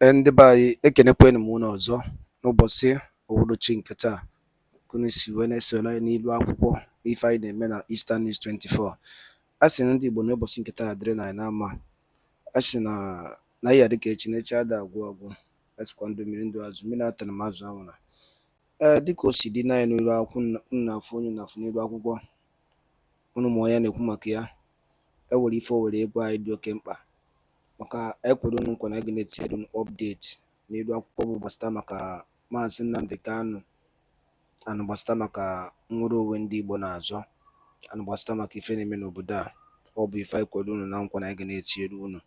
Ndị be anyị ekenekwanụ m unu ọzọ n'ụbọchị uhuruchi nke taa ka unu si wee na-esoro anyị n'ilu akwụkwọ n'ife anyị na-eme na Eastern News 24. A sị na ndị Igbo n'ụbọchị nke taa dịrị na anyị na mma. A sị na ya dịka echi na echi ada agwụ agwụ, a sịkwa ndụ mmiri ndụ azụ mmiri atara m azụ anwụra. Dịka o si dị na anyị n'ilu akwụkwọ unu na-afụ onye na-afụ n'ilu akwụkwọ unu ma onye na-ekwu maka ya. Ewere ife o were ego anyị dị oke mkpa maka ekwere unu nkwa na a ga na-etinyere unu update n'elu akwụkwọ bụ gbasara maka Maazị Nnamdi Kanu, anụ gbasara maka nnwere onwe ndị Igbo na-azọ, anụ gbasara maka ife na-eme n'obodo a. Ọ bụ ife anyị kwere unu na nkwa na a ga na-etinyere unu.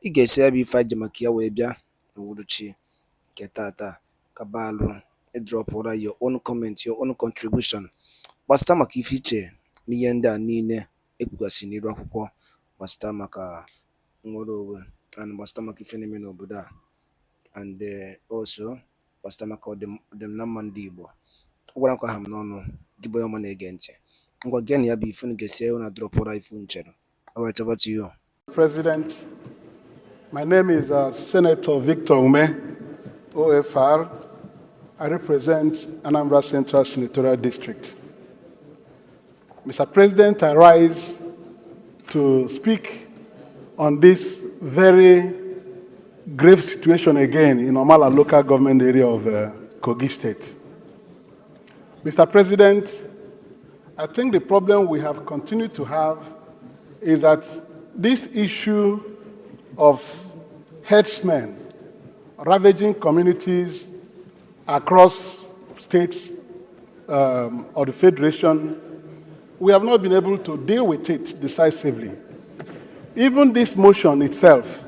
Ị ga-esi ebe ife anyị ji maka ya wee bịa n'uhuruchi nke tata kabalụ ịdrọpụra your own comment, your own contribution gbasara maka ife iche n'ihe ndị a niile ekwugasị n'elu akwụkwọ gbasara maka nnwere onwe and gbasara maka ife na-eme n'obodo a, and also gbasara maka ọdịmma mma ndị Igbo. Ọ gwara nkwa ha m n'ọnụ gị bụ onye ọma na-ege ntị, ngwa gịa na ya bụ ife unu ga-esi na drọpụra ife nchere. All right, over to you. President, my name is Senator Victor Ume, OFR. I represent Anambra Central Senatorial District. Mr. President, I rise to speak on this very grave situation again in Omala local government area of Kogi State. Mr. President, I think the problem we have continued to have is that this issue of herdsmen ravaging communities across states or the Federation, we have not been able to deal with it decisively. Even this motion itself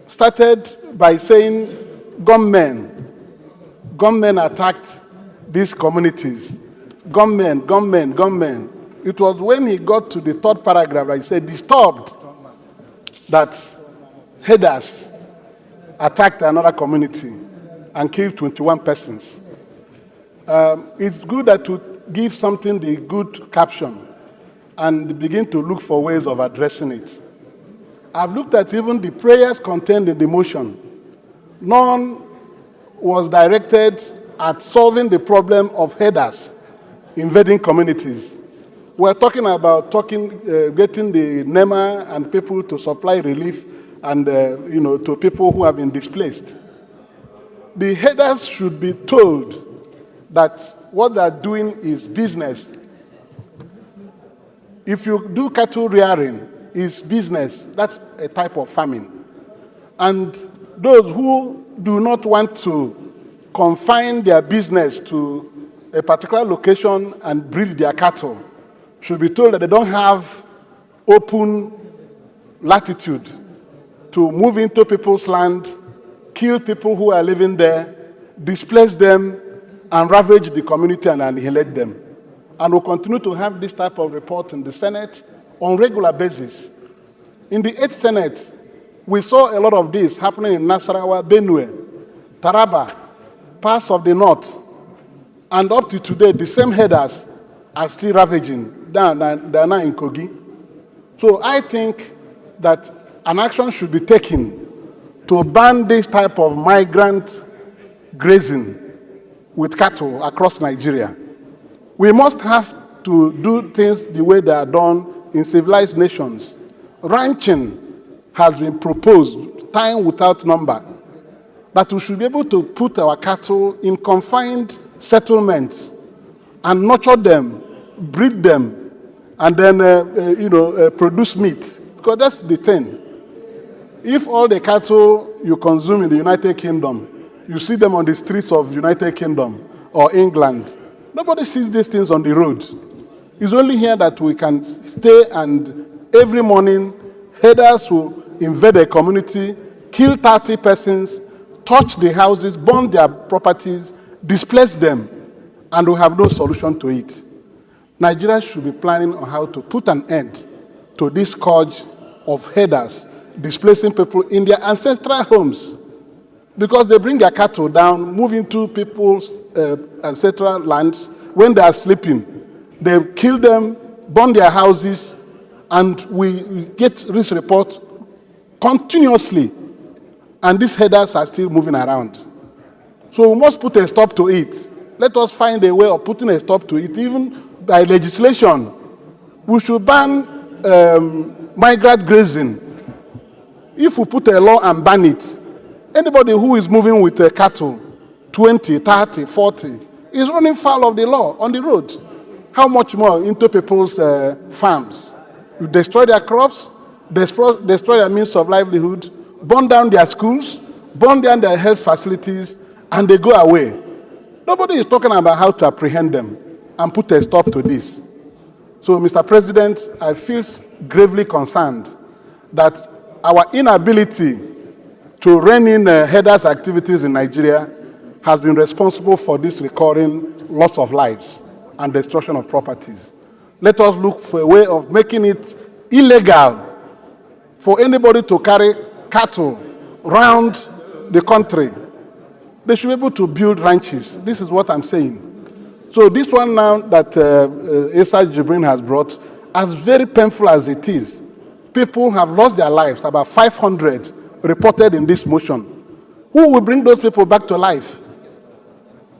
started by saying gunmen attacked these communities. Gunmen. It was when he got to the third paragraph that he said, disturbed that herders attacked another community and killed 21 persons. It's good that to give something the good caption and begin to look for ways of addressing it. I've looked at even the prayers contained in the motion. None was directed at solving the problem of herders invading communities. We're talking about getting the NEMA and people to supply relief and to people who have been displaced. The herders should be told that what they're doing is business. If you do cattle rearing, it's business. That's a type of farming. And those who do not want to confine their business to a particular location and breed their cattle should be told that they don't have open latitude to move into people's land, kill people who are living there, displace them, and ravage the community and annihilate them. And we'll continue to have this type of report in the Senate on regular basis. In the 8th Senate, we saw a lot of this happening in Nasarawa, Benue, Taraba, parts of the north. And up to today, the same herders are still ravaging. They're now in Kogi. So I think that an action should be taken to ban this type of migrant grazing with cattle across Nigeria. We must have to do things the way they are done in civilized nations. Ranching has been proposed, time without number, that we should be able to put our cattle in confined settlements and nurture them, breed them, and then produce meat. Because that's the thing. If all the cattle you consume in the United Kingdom, you see them on the streets of the United Kingdom or England, nobody sees these things on the road. It's only here that we can stay, and every morning, herders will invade a community, kill 30 persons, touch the houses, burn their properties, displace them, and we have no solution to it. Nigeria should be planning on how to put an end to this scourge of herders displacing people in their ancestral homes, because they bring their cattle down, move into people's ancestral lands when they are sleeping. They kill them, burn their houses, and we get this report continuously and these herders are still moving around. So we must put a stop to it. Let us find a way of putting a stop to it, even by legislation. We should ban migrant grazing. If we put a law and ban it, anybody who is moving with a cattle, 20, 30, 40, is running foul of the law on the road. How much more into people's farms? You destroy their crops, destroy their means of livelihood, burn down their schools, burn down their health facilities, and they go away. Nobody is talking about how to apprehend them and put a stop to this. So, Mr. President, I feel gravely concerned that our inability to rein in herders' activities in Nigeria has been responsible for this recurring loss of lives and destruction of properties. Let us look for a way of making it illegal for anybody to carry cattle around the country. They should be able to build ranches. This is what I'm saying. So this one now that Esa Jibrin has brought, as very painful as it is, people have lost their lives, about 500 reported in this motion. Who will bring those people back to life?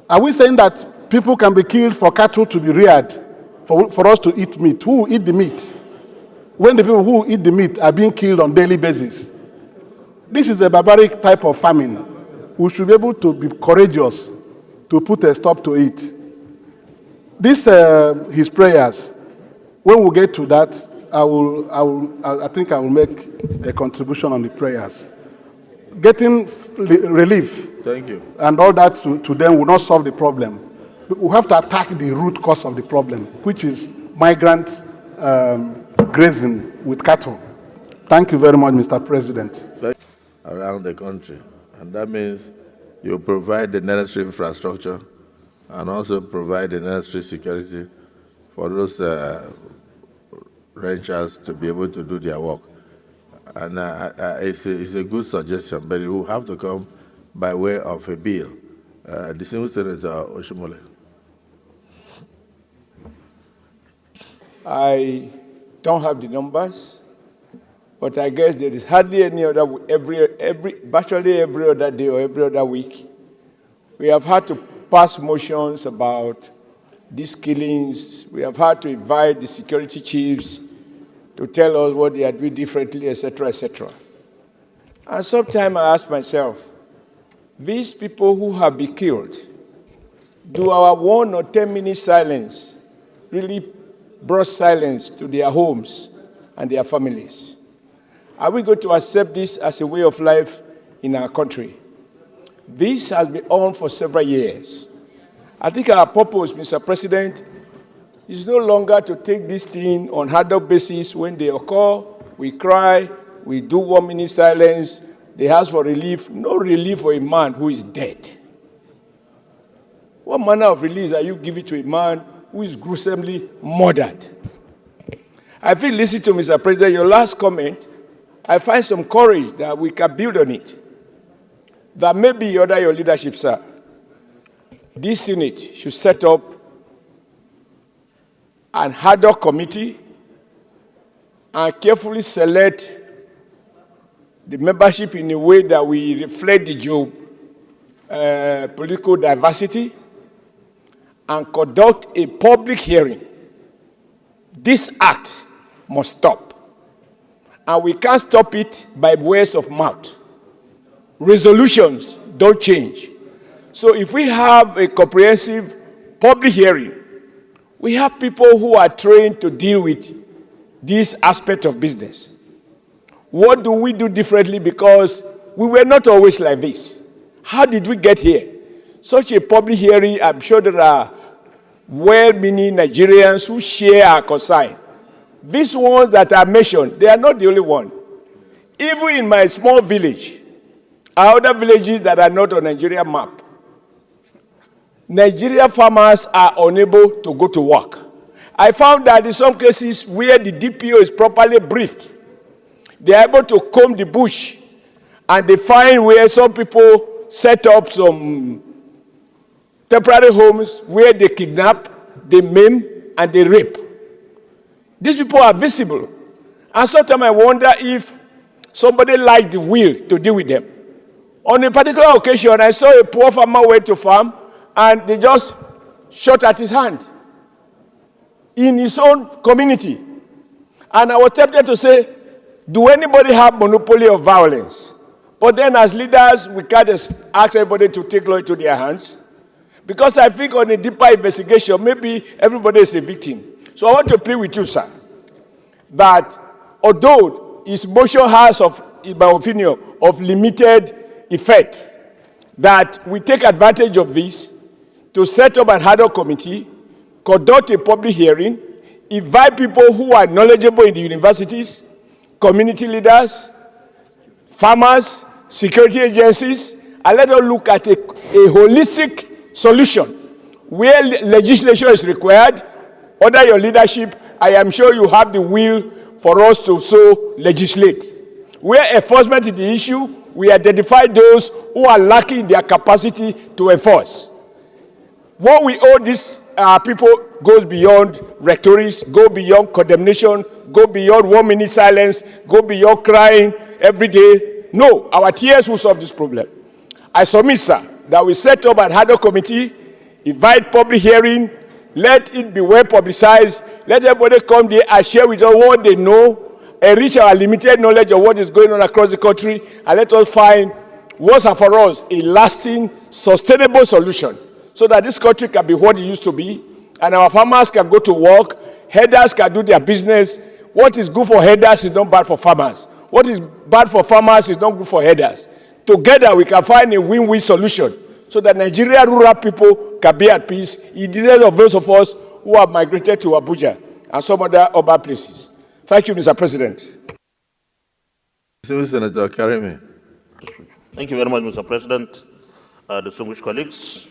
Are we saying that people can be killed for cattle to be reared, for us to eat meat? Who will eat the meat? When the people who eat the meat are being killed on a daily basis. This is a barbaric type of famine. We should be able to be courageous to put a stop to it. This, his prayers, when we get to that, I think I will make a contribution on the prayers. Getting relief. Thank you. And all that to them will not solve the problem. We have to attack the root cause of the problem, which is migrants grazing with cattle. Thank you very much, Mr. President. Around the country, and that means you provide the necessary infrastructure and also provide the necessary security for those ranchers to be able to do their work. And it's a good suggestion, but it will have to come by way of a bill. Distinguished Senator Oshimole. I don't have the numbers, but I guess there is hardly any other, virtually every other day or every other week, we have had to pass motions about these killings. We have had to invite the security chiefs to tell us what they are doing differently, etc., etc. And sometimes I ask myself, these people who have been killed, do our 1 or 10 minute silence really brought silence to their homes and their families? Are we going to accept this as a way of life in our country? This has been on for several years. I think our purpose, Mr. President, is no longer to take this thing on ad hoc basis. When they occur, we cry, we do 1 minute silence, they ask for relief. No relief for a man who is dead. What manner of release are you giving to a man who is gruesomely murdered? I feel, listen to Mr. President, your last comment, I find some courage that we can build on it. That maybe under your leadership, sir, this Senate should set up an ad hoc committee and carefully select the membership in a way that we reflect the political diversity and conduct a public hearing. This act must stop. And we can't stop it by words of mouth. Resolutions don't change. So if we have a comprehensive public hearing, we have people who are trained to deal with this aspect of business. What do we do differently? Because we were not always like this. How did we get here? Such a public hearing, I'm sure there are well-meaning Nigerians who share our concern. These ones that are mentioned, they are not the only one. Even in my small village, are other villages that are not on Nigeria map. Nigeria farmers are unable to go to work. I found that in some cases where the DPO is properly briefed, they are able to comb the bush, and they find where some people set up some temporary homes where they kidnap, they maim, and they rape. These people are visible. And sometimes I wonder if somebody likes the will to deal with them. On a particular occasion, I saw a poor farmer went to farm and they just shot at his hand in his own community. And I was tempted to say, do anybody have monopoly of violence? But then as leaders, we can't ask everybody to take law into their hands. Because I think on a deeper investigation, maybe everybody is a victim. So I want to plead with you, sir, that although his motion has, in my opinion, of limited effect, that we take advantage of this to set up an ad hoc committee, conduct a public hearing, invite people who are knowledgeable in the universities, community leaders, farmers, security agencies, and let us look at a holistic solution where legislation is required. Under your leadership, I am sure you have the will for us to so legislate. Where enforcement is the issue, we identify those who are lacking their capacity to enforce. What we owe these people goes beyond rhetoric, go beyond condemnation, go beyond 1 minute silence, go beyond crying every day. No, our tears will solve this problem. I submit, sir, that we set up an ad hoc committee, invite public hearing, let it be well publicized, let everybody come there and share with us what they know, enrich our limited knowledge of what is going on across the country, and let us find, once and for us, a lasting, sustainable solution so that this country can be what it used to be, and our farmers can go to work, herders can do their business. What is good for herders is not bad for farmers. What is bad for farmers is not good for herders. Together, we can find a win-win solution so that Nigerian rural people can be at peace in the of those of us who have migrated to Abuja and some other urban places. Thank you, Mr. President. Senator Karimi. Thank you very much, Mr. President. Distinguished colleagues,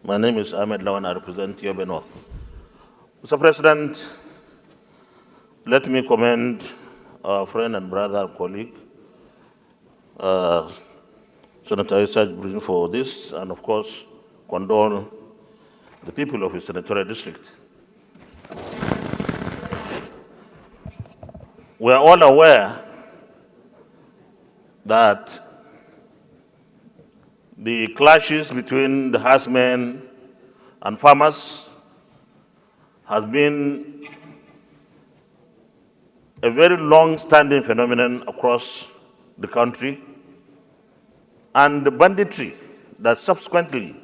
my name is Ahmed Lawan. I represent Yobe North. Mr. President, let me commend our friend and brother and colleague, Senator Issa Jibrin, for this, and of course, condole the people of his senatorial district. We are all aware that the clashes between the herdsmen and farmers has been a very long-standing phenomenon across the country, and the banditry that subsequently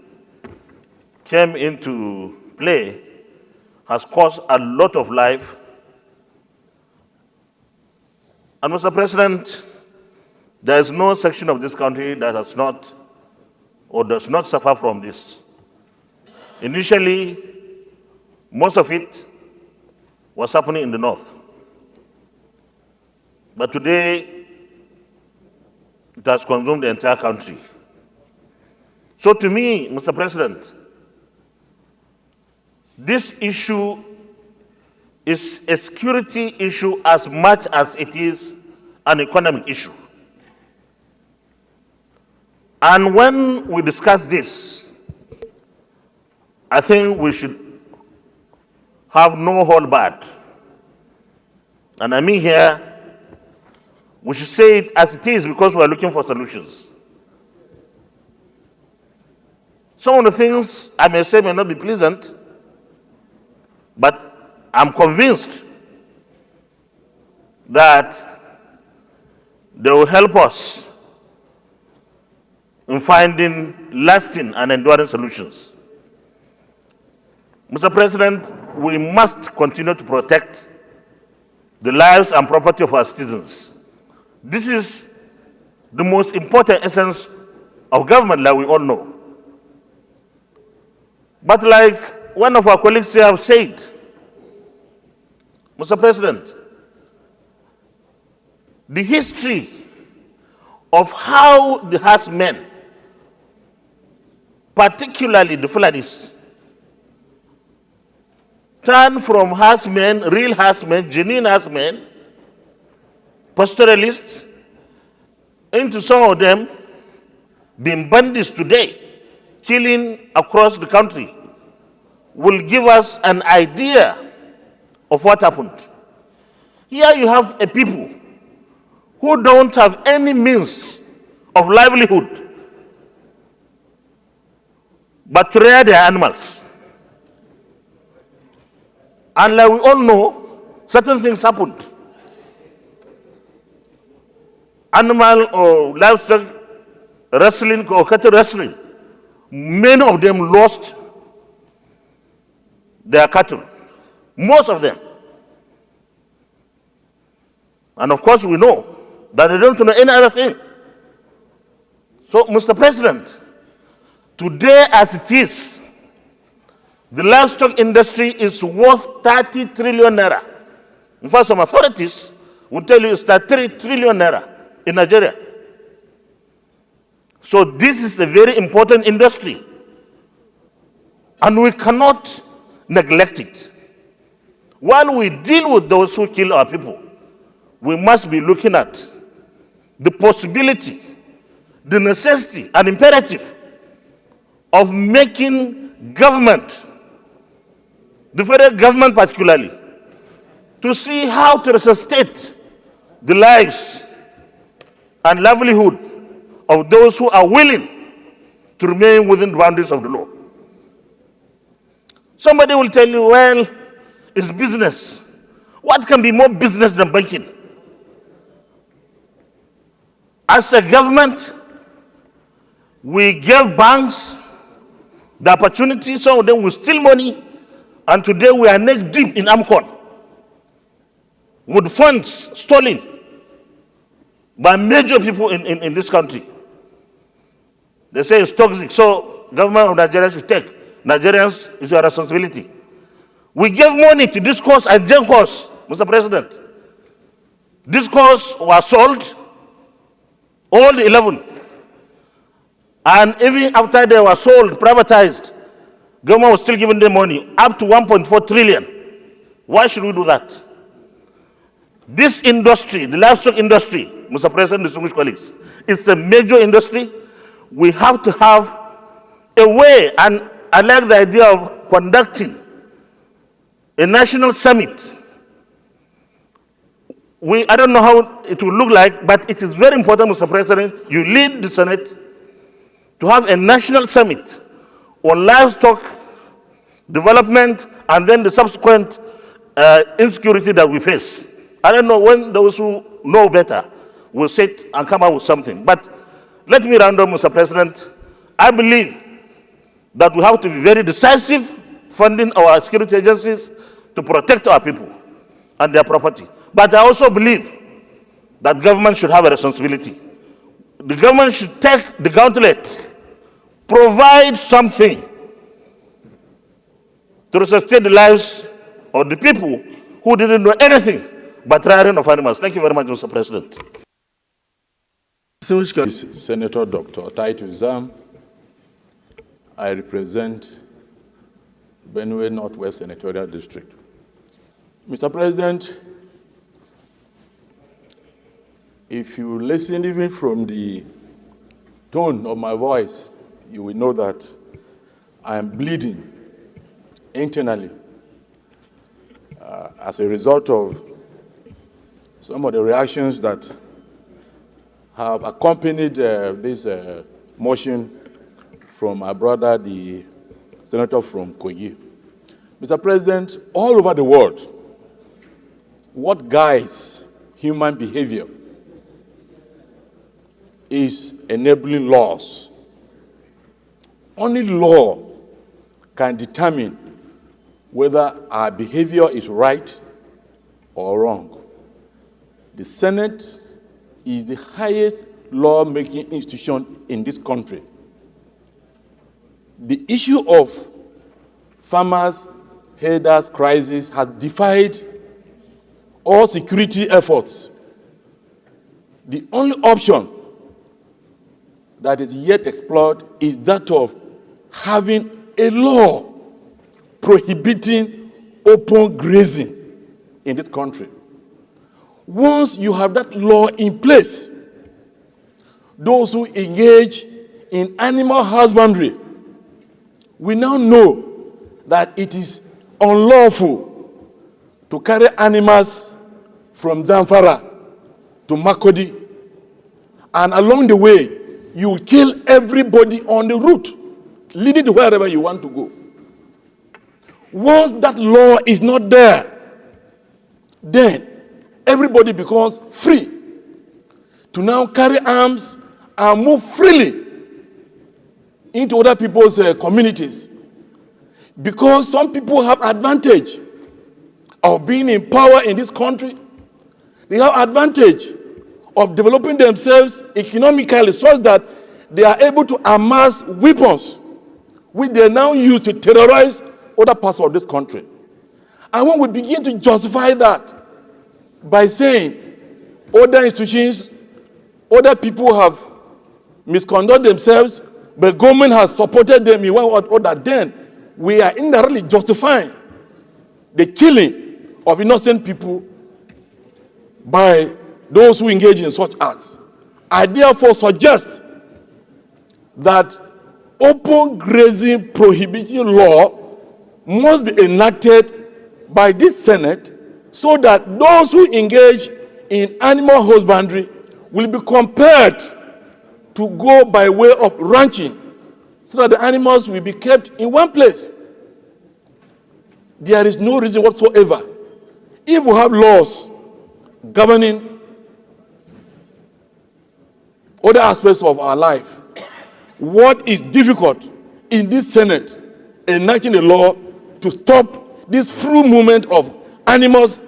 came into play has caused a lot of life. And Mr. President, there is no section of this country that has not or does not suffer from this. Initially, most of it was happening in the north. But today, it has consumed the entire country. So to me, Mr. President, this issue is a security issue as much as it is an economic issue. And when we discuss this, I think we should have no hold back. And I mean here, we should say it as it is because we are looking for solutions. Some of the things I may say may not be pleasant, but I'm convinced that they will help us in finding lasting and enduring solutions. Mr. President, we must continue to protect the lives and property of our citizens. This is the most important essence of government, like we all know. But like one of our colleagues here have said, Mr. President, the history of how the herdsmen, particularly the Fulanis, turn from herdsmen, real herdsmen, genuine herdsmen, pastoralists, into some of them being bandits today, killing across the country, will give us an idea of what happened. Here you have a people who don't have any means of livelihood but to rear their animals. And like we all know, certain things happened. Animal or livestock wrestling or cattle wrestling, many of them lost their cattle, most of them. And of course we know that they don't know any other thing. So, Mr. President, today as it is, the livestock industry is worth 30 trillion naira. In fact, some authorities will tell you it's 33 trillion naira in Nigeria. So this is a very important industry, and we cannot neglect it. While we deal with those who kill our people, we must be looking at the possibility, the necessity, and imperative of making government, the federal government particularly, to see how to resuscitate the lives and livelihood of those who are willing to remain within the boundaries of the law. Somebody will tell you, well, it's business. What can be more business than banking? As a government, we gave banks the opportunity, some of them will steal money, and today we are neck deep in AMCON with funds stolen by major people in this country. They say it's toxic, so government of Nigeria should take. Nigerians, it's your responsibility. We gave money to this course and Gen course, Mr. President. This course was sold, all the 11. And even after they were sold, privatized, government was still giving them money, up to 1.4 trillion. Why should we do that? This industry, the livestock industry, Mr. President, distinguished colleagues, is a major industry. We have to have a way, and I like the idea of conducting a national summit. I don't know how it will look like, but it is very important, Mr. President, you lead the Senate to have a national summit on livestock development and then the subsequent insecurity that we face. I don't know when those who know better will sit and come up with something. But let me round up, Mr. President. I believe that we have to be very decisive funding our security agencies to protect our people and their property. But I also believe that government should have a responsibility. The government should take the gauntlet, provide something to resuscitate the lives of the people who didn't know anything but rearing of animals. Thank you very much, Mr. President. Senator Dr. Titus Zam. I represent Benue Northwest Senatorial District. Mr. President, if you listen even from the tone of my voice, you will know that I am bleeding internally as a result of some of the reactions that have accompanied this motion from my brother, the senator from Kogi. Mr. President, all over the world, what guides human behavior is enabling laws. Only law can determine whether our behavior is right or wrong. The Senate is the highest law-making institution in this country. The issue of farmers' herders' crisis has defied all security efforts. The only option that is yet explored is that of having a law prohibiting open grazing in this country. Once you have that law in place, those who engage in animal husbandry, we now know that it is unlawful to carry animals from Zamfara to Makodi, and along the way, you kill everybody on the route. leading to wherever you want to go. Once that law is not there, then everybody becomes free to now carry arms and move freely into other people's communities. Because some people have advantage of being in power in this country. They have advantage of developing themselves economically such that they are able to amass weapons which they now use to terrorize other parts of this country. And when we begin to justify that by saying other institutions, other people have misconducted themselves, but government has supported them in one or other, then we are indirectly justifying the killing of innocent people by those who engage in such acts. I therefore suggest that open grazing prohibition law must be enacted by this Senate so that those who engage in animal husbandry will be compelled to go by way of ranching so that the animals will be kept in one place. There is no reason whatsoever. If we have laws governing other aspects of our life, what is difficult in this Senate enacting a law to stop this free movement of animals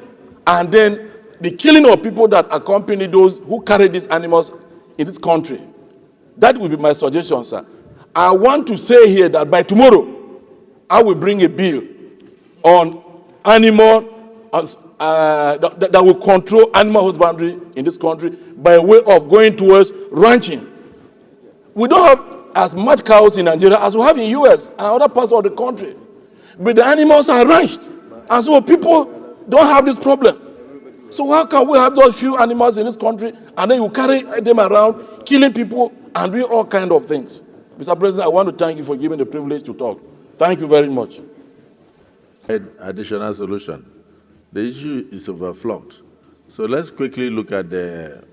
and then the killing of people that accompany those who carry these animals in this country? That will be my suggestion, sir. I want to say here that by tomorrow, I will bring a bill on animal that will control animal husbandry in this country by way of going towards ranching. We don't have as much cows in Nigeria as we have in US and other parts of the country, but the animals are ranched, and so people don't have this problem. So how can we have those few animals in this country and then you carry them around, killing people and doing all kinds of things? Mr. President, I want to thank you for giving the privilege to talk. Thank you very much. Additional solution. The issue is overflowed. So let's quickly look at the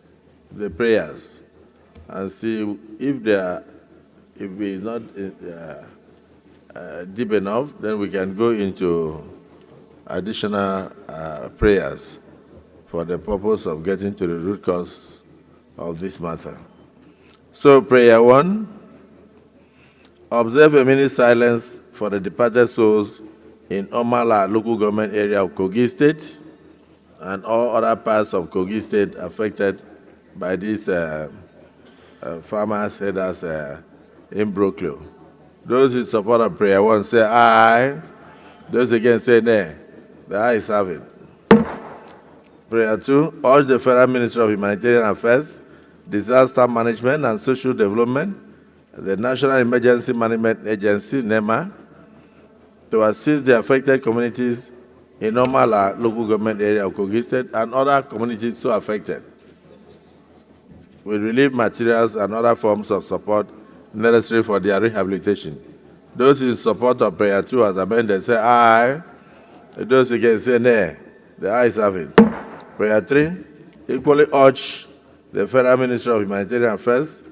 prayers and see if we're not deep enough, then we can go into additional prayers for the purpose of getting to the root cause of this matter. So prayer 1, observe a minute silence for the departed souls in Omala local government area of Kogi State and all other parts of Kogi State affected by these farmers headers in Brooklyn. Those in support of prayer 1 say aye. Those against say nay. The ayes have it. Prayer 2, urge the Federal Ministry of Humanitarian Affairs, Disaster Management and Social Development, the National Emergency Management Agency, NEMA, to assist the affected communities in Omala local government area of Kogi State and other communities so affected with relief materials and other forms of support necessary for their rehabilitation. Those in support of prayer 2 as amended say aye. Those against say nay. The ayes have it. Prayer 3, equally urge the Federal Ministry of Humanitarian Affairs,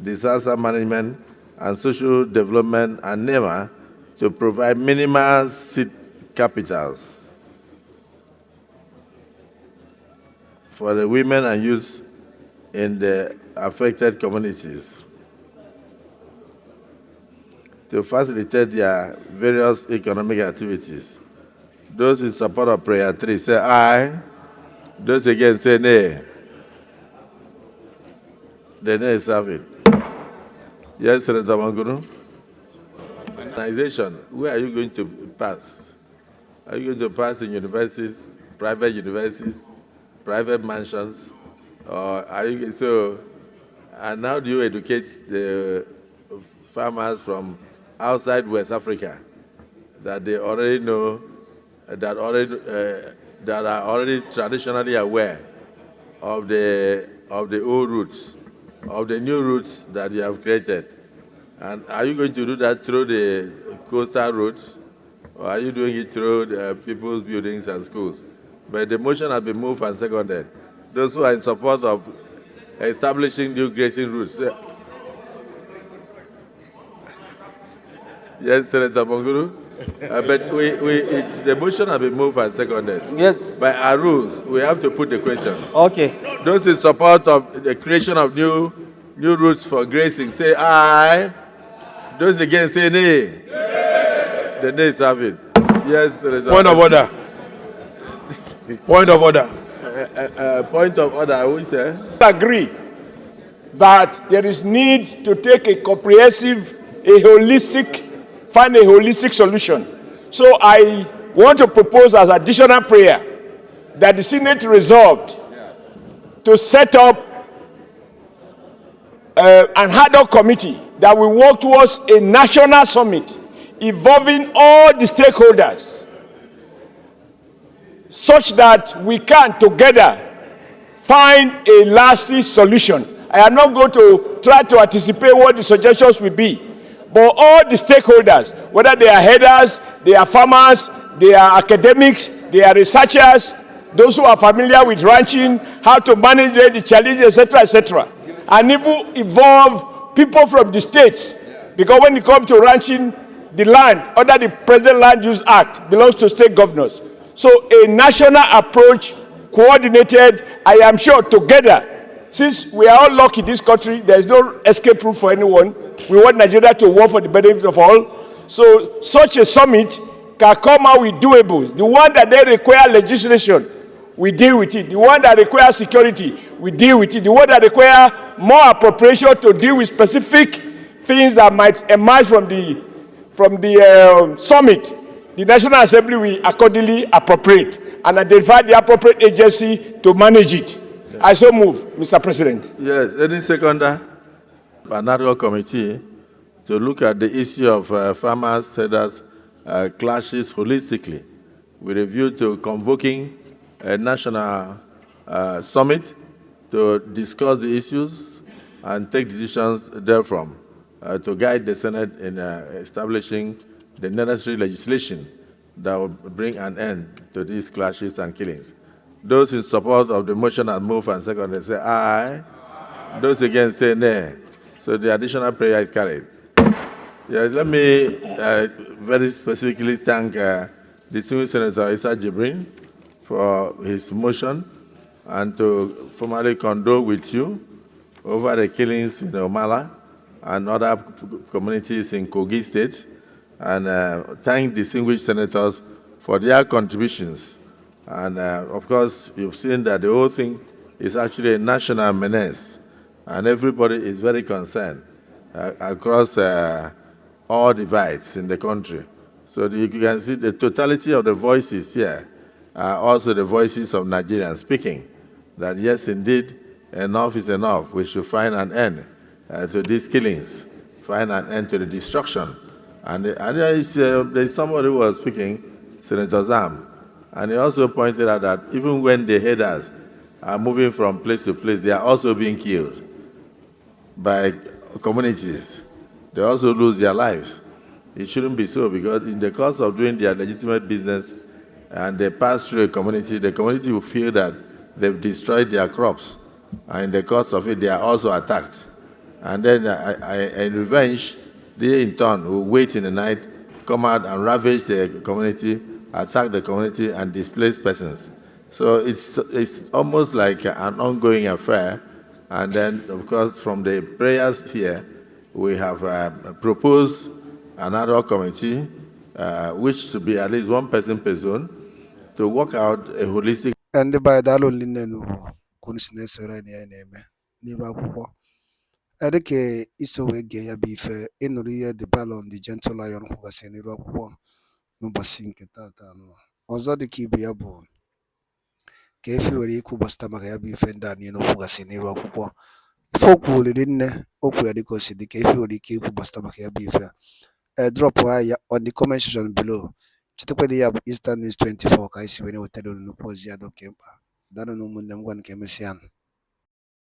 Disaster Management and Social Development and NEMA to provide minimal seed capitals for the women and youth in the affected communities to facilitate their various economic activities. Those in support of prayer 3 say aye. Those again say nay. The nays have it. Yes, Senator Mangunu. Organization, where are you going to pass? Are you going to pass in universities, private mansions, or are you so? And how do you educate the farmers from outside West Africa that they already know, that are already traditionally aware of the old routes, of the new routes that you have created? And are you going to do that through the coastal routes, or are you doing it through the people's buildings and schools? But the motion has been moved and seconded. Those who are in support of establishing new grazing routes. Yes, Senator Bonguru. But the motion has been moved and seconded. Yes. By our rules, we have to put the question. Okay. Those in support of the creation of new routes for grazing, say aye. Those against, say nay. The nays have it. Yes, Senator. Point of order. Point of order. Point of order, I will say. Agree that there is need to take a comprehensive, find a holistic solution. So I want to propose as additional prayer that the Senate resolved to set up an ad hoc committee that will work towards a national summit involving all the stakeholders, such that we can together find a lasting solution. I am not going to try to anticipate what the suggestions will be, but all the stakeholders, whether they are headers, they are farmers, they are academics, they are researchers, those who are familiar with ranching, how to manage the challenges, etc., and even involve people from the states, because when it comes to ranching, the land under the present Land Use Act belongs to state governors. So a national approach, coordinated, I am sure together, since we are all lucky in this country, there is no escape route for anyone. We want Nigeria to work for the benefit of all. So such a summit can come out with doables. The one that they require legislation, we deal with it. The one that requires security, we deal with it. The one that require more appropriation to deal with specific things that might emerge from the summit, the National Assembly will accordingly appropriate and identify the appropriate agency to manage it. I so move, Mr. President. Yes, any seconder? An ad hoc committee to look at the issue of farmers, sellers, clashes holistically with a view to convoking a national summit to discuss the issues and take decisions therefrom to guide the Senate in establishing the necessary legislation that will bring an end to these clashes and killings. Those in support of the motion as moved and seconded say aye. Those against say nay. So the additional prayer is carried. Yeah, let me very specifically thank distinguished Senator Issa Jibrin for his motion and to formally condole with you over the killings in Omala and other communities in Kogi State, and thank distinguished senators for their contributions. And of course, you've seen that the whole thing is actually a national menace, and everybody is very concerned across all divides in the country. So you can see the totality of the voices here are also the voices of Nigerians speaking, that yes, indeed, enough is enough. We should find an end to these killings, find an end to the destruction. And there's somebody who was speaking, Senator Zam, and he also pointed out that even when the headers are moving from place to place, they are also being killed by communities. They also lose their lives. It shouldn't be so, because in the course of doing their legitimate business and they pass through a community, the community will feel that they've destroyed their crops, and in the course of it, they are also attacked. And then in revenge, they in turn will wait in the night, come out and ravage the community, attack the community, and displace persons. So it's almost like an ongoing affair. And then, of course, from the prayers here, we have proposed another committee, which should be at least one person per zone, to work out a holistic. And by that only kunisnes n'iru akwụkwọ edeke iso wee gee ya bụ ife ịnụrụ ihe the ballon the gentle lion kwugasị n'iru akwụkwọ n'ụbọchị nke taata anọ ọzọ dịka ibe ya bụ ka efi nwere ikwu gbasịta maka ya bụ ife ndị a niile kwugasị n'iru akwụkwọ ife okwu oriri nne okwu ya dịka osi dịka efi nwere ike ikwu gbasịta maka ya bụ ife a drop ya on the comment section below. Chetakwa ya bụ Eastern News 24 ka anyị si were wetara unu nnukwu ozi ya dị oke mkpa. Daalụ na ụmụnne m, gwa nke emesịa.